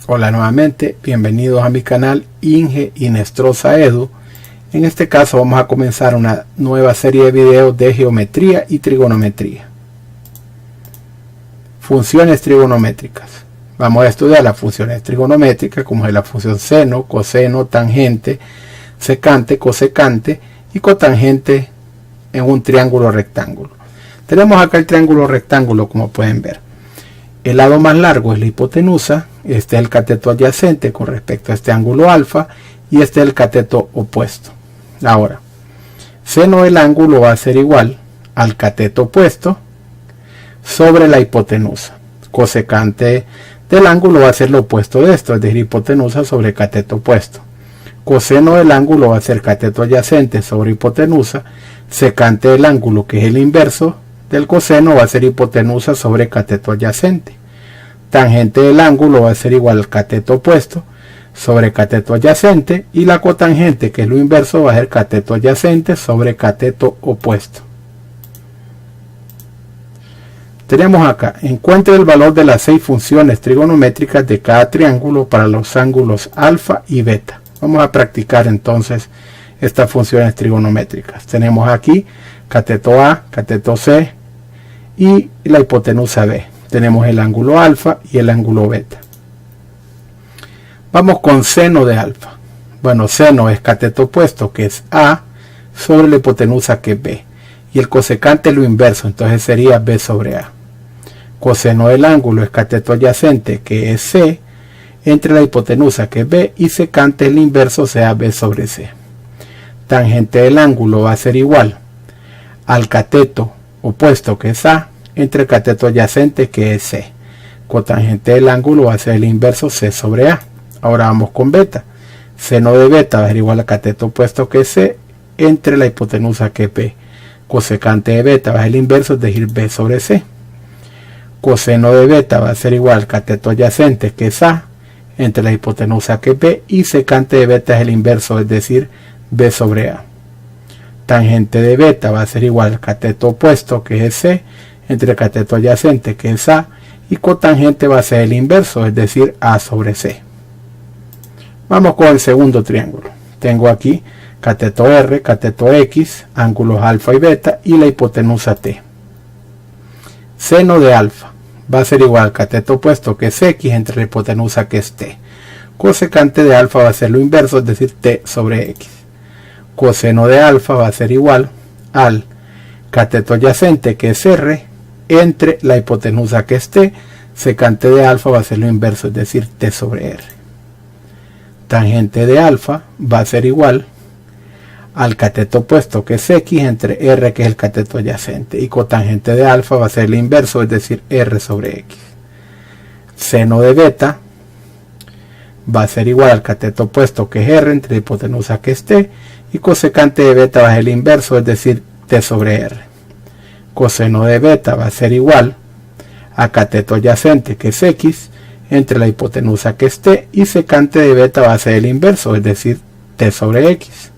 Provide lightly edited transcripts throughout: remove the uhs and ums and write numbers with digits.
Hola nuevamente, bienvenidos a mi canal Inge Inestrosa Edu. En este caso vamos a comenzar una nueva serie de videos de geometría y trigonometría. Funciones trigonométricas. Vamos a estudiar las funciones trigonométricas como es la función seno, coseno, tangente, secante, cosecante y cotangente en un triángulo rectángulo. Tenemos acá el triángulo rectángulo, como pueden ver. El lado más largo es la hipotenusa, este es el cateto adyacente con respecto a este ángulo alfa y este es el cateto opuesto. Ahora, seno del ángulo va a ser igual al cateto opuesto sobre la hipotenusa. Cosecante del ángulo va a ser lo opuesto de esto, es decir, hipotenusa sobre cateto opuesto. Coseno del ángulo va a ser cateto adyacente sobre hipotenusa. Secante del ángulo, que es el inverso del coseno, va a ser hipotenusa sobre cateto adyacente. Tangente del ángulo va a ser igual al cateto opuesto sobre cateto adyacente, y la cotangente, que es lo inverso, va a ser cateto adyacente sobre cateto opuesto. Tenemos acá, encuentre el valor de las 6 funciones trigonométricas de cada triángulo para los ángulos alfa y beta. Vamos a practicar entonces estas funciones trigonométricas. Tenemos aquí cateto A, cateto C y la hipotenusa B. Tenemos el ángulo alfa y el ángulo beta. Vamos con seno de alfa. Bueno, seno es cateto opuesto, que es A, sobre la hipotenusa, que es B. Y el cosecante es lo inverso, entonces sería B sobre A. Coseno del ángulo es cateto adyacente, que es C, entre la hipotenusa, que es B, y secante el inverso, sea B sobre C. Tangente del ángulo va a ser igual al cateto opuesto, que es A, entre el cateto adyacente, que es C. Cotangente del ángulo va a ser el inverso, C sobre A. Ahora vamos con beta. Seno de beta va a ser igual al cateto opuesto, que es C, entre la hipotenusa, que es B. Cosecante de beta va a ser el inverso, es decir, B sobre C. Coseno de beta va a ser igual al cateto adyacente, que es A, entre la hipotenusa, que es B, y secante de beta es el inverso, es decir, B sobre A. Tangente de beta va a ser igual al cateto opuesto, que es C, entre el cateto adyacente, que es A, y cotangente va a ser el inverso, es decir, A sobre C. Vamos con el segundo triángulo. Tengo aquí cateto R, cateto X, ángulos alfa y beta y la hipotenusa T. Seno de alfa va a ser igual al cateto opuesto, que es X, entre la hipotenusa, que es T. Cosecante de alfa va a ser lo inverso, es decir, T sobre X. Coseno de alfa va a ser igual al cateto adyacente, que es R, entre la hipotenusa, que es T. Secante de alfa va a ser lo inverso, es decir, T sobre R. Tangente de alfa va a ser igual al cateto opuesto, que es X, entre R, que es el cateto adyacente, y cotangente de alfa va a ser el inverso, es decir, R sobre X. Seno de beta va a ser igual al cateto opuesto, que es R, entre la hipotenusa, que es T, y cosecante de beta va a ser el inverso, es decir, T sobre R. Coseno de beta va a ser igual a cateto adyacente, que es X, entre la hipotenusa, que es T, y secante de beta va a ser el inverso, es decir, T sobre X.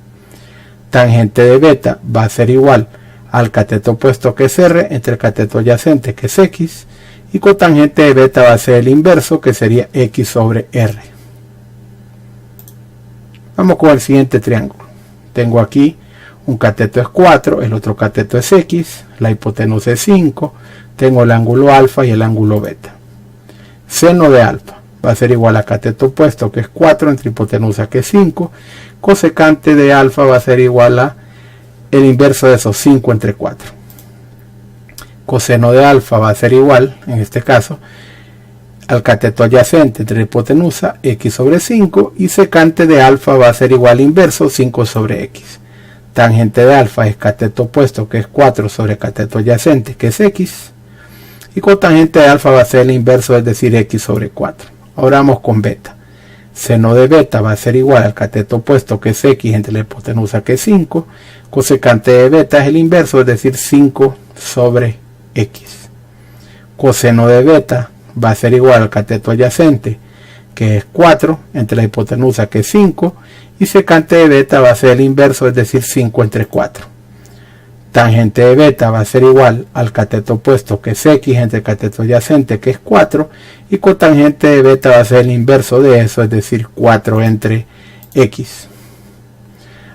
Tangente de beta va a ser igual al cateto opuesto, que es R, entre el cateto adyacente, que es X, y cotangente de beta va a ser el inverso, que sería X sobre R. Vamos con el siguiente triángulo. Tengo aquí un cateto es 4, el otro cateto es X, la hipotenusa es 5, tengo el ángulo alfa y el ángulo beta. Seno de alfa va a ser igual a cateto opuesto, que es 4, entre hipotenusa, que es 5. Cosecante de alfa va a ser igual a el inverso de esos 5 entre 4. Coseno de alfa va a ser igual, en este caso, al cateto adyacente entre la hipotenusa, X sobre 5, y secante de alfa va a ser igual al inverso, 5 sobre X. Tangente de alfa es cateto opuesto, que es 4 sobre cateto adyacente, que es X, y cotangente de alfa va a ser el inverso, es decir, X sobre 4. Ahora vamos con beta. Seno de beta va a ser igual al cateto opuesto, que es X, entre la hipotenusa, que es 5. Cosecante de beta es el inverso, es decir, 5 sobre X. Coseno de beta va a ser igual al cateto adyacente, que es 4, entre la hipotenusa, que es 5. Y secante de beta va a ser el inverso, es decir, 5 entre 4. Tangente de beta va a ser igual al cateto opuesto, que es x, entre el cateto adyacente, que es 4, y cotangente de beta va a ser el inverso de eso, es decir, 4 entre x.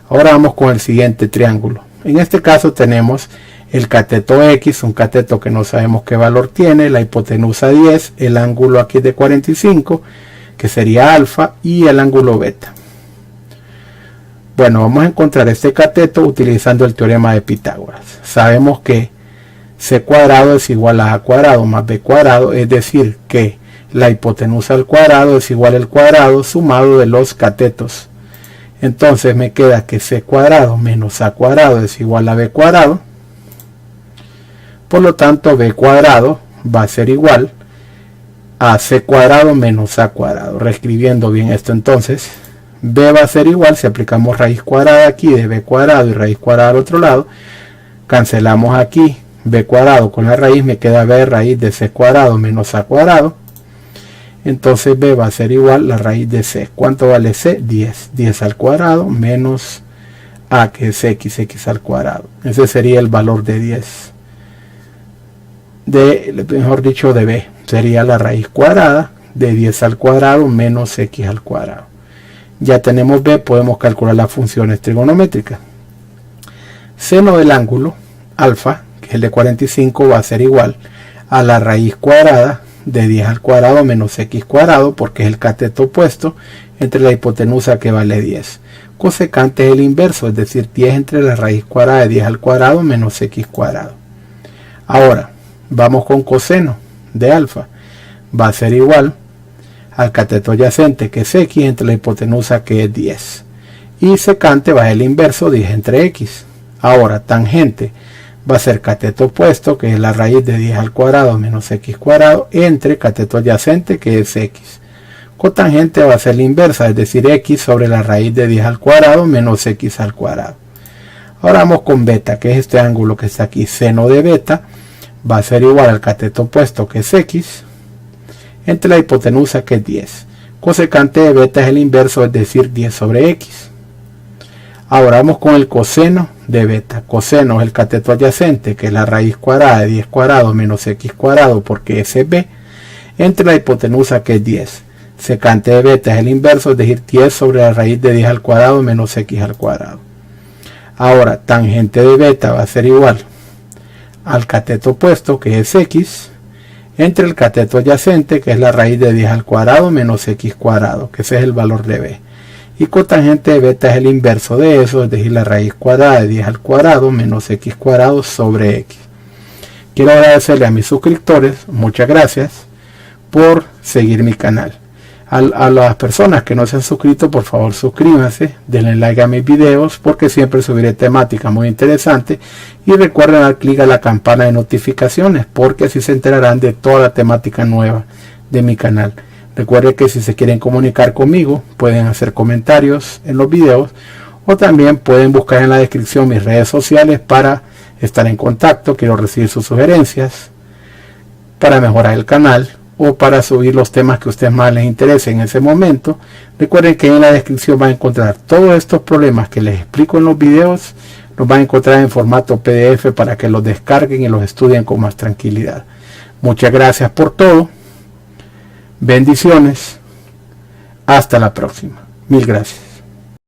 Ahora vamos con el siguiente triángulo. En este caso tenemos el cateto x, un cateto que no sabemos qué valor tiene, la hipotenusa 10, el ángulo aquí es de 45, que sería alfa, y el ángulo beta. Bueno, vamos a encontrar este cateto utilizando el teorema de Pitágoras. Sabemos que c cuadrado es igual a a cuadrado más b cuadrado, es decir, que la hipotenusa al cuadrado es igual al cuadrado sumado de los catetos. Entonces me queda que c cuadrado menos a cuadrado es igual a b cuadrado. Por lo tanto, b cuadrado va a ser igual a c cuadrado menos a cuadrado. Reescribiendo bien esto, entonces b va a ser igual, si aplicamos raíz cuadrada aquí de b cuadrado y raíz cuadrada al otro lado, cancelamos aquí b cuadrado con la raíz, me queda b raíz de c cuadrado menos a cuadrado. Entonces b va a ser igual a la raíz de c. ¿Cuánto vale c? 10. 10 al cuadrado menos a, que es x, x al cuadrado. Ese sería el valor de 10. Mejor dicho, de b. Sería la raíz cuadrada de 10 al cuadrado menos x al cuadrado. Ya tenemos b, podemos calcular las funciones trigonométricas. Seno del ángulo alfa, que es el de 45, va a ser igual a la raíz cuadrada de 10 al cuadrado menos x cuadrado, porque es el cateto opuesto entre la hipotenusa, que vale 10. Cosecante es el inverso, es decir, 10 entre la raíz cuadrada de 10 al cuadrado menos x cuadrado. Ahora vamos con coseno de alfa, va a ser igual al cateto adyacente, que es x, entre la hipotenusa, que es 10, y secante va a ser el inverso, 10 entre x. Ahora tangente va a ser cateto opuesto, que es la raíz de 10 al cuadrado menos x cuadrado, entre cateto adyacente, que es x. Cotangente va a ser la inversa, es decir, x sobre la raíz de 10 al cuadrado menos x al cuadrado. Ahora vamos con beta, que es este ángulo que está aquí. Seno de beta va a ser igual al cateto opuesto, que es x, entre la hipotenusa, que es 10. Cosecante de beta es el inverso, es decir, 10 sobre x. Ahora vamos con el coseno de beta. Coseno es el cateto adyacente, que es la raíz cuadrada de 10 cuadrado menos x cuadrado, porque ese es b, entre la hipotenusa, que es 10. Secante de beta es el inverso, es decir, 10 sobre la raíz de 10 al cuadrado menos x al cuadrado. Ahora tangente de beta va a ser igual al cateto opuesto, que es x, entre el cateto adyacente, que es la raíz de 10 al cuadrado menos x cuadrado, que ese es el valor de b. Y cotangente de beta es el inverso de eso, es decir, la raíz cuadrada de 10 al cuadrado menos x cuadrado sobre x. Quiero agradecerle a mis suscriptores, muchas gracias por seguir mi canal. A las personas que no se han suscrito, por favor suscríbanse, denle like a mis videos, porque siempre subiré temática muy interesante, y recuerden dar clic a la campana de notificaciones, porque así se enterarán de toda la temática nueva de mi canal. Recuerden que si se quieren comunicar conmigo, pueden hacer comentarios en los videos, o también pueden buscar en la descripción mis redes sociales para estar en contacto. Quiero recibir sus sugerencias para mejorar el canal, o para subir los temas que a ustedes más les interesen en ese momento. Recuerden que en la descripción van a encontrar todos estos problemas que les explico en los videos, los van a encontrar en formato PDF para que los descarguen y los estudien con más tranquilidad. Muchas gracias por todo. Bendiciones. Hasta la próxima. Mil gracias.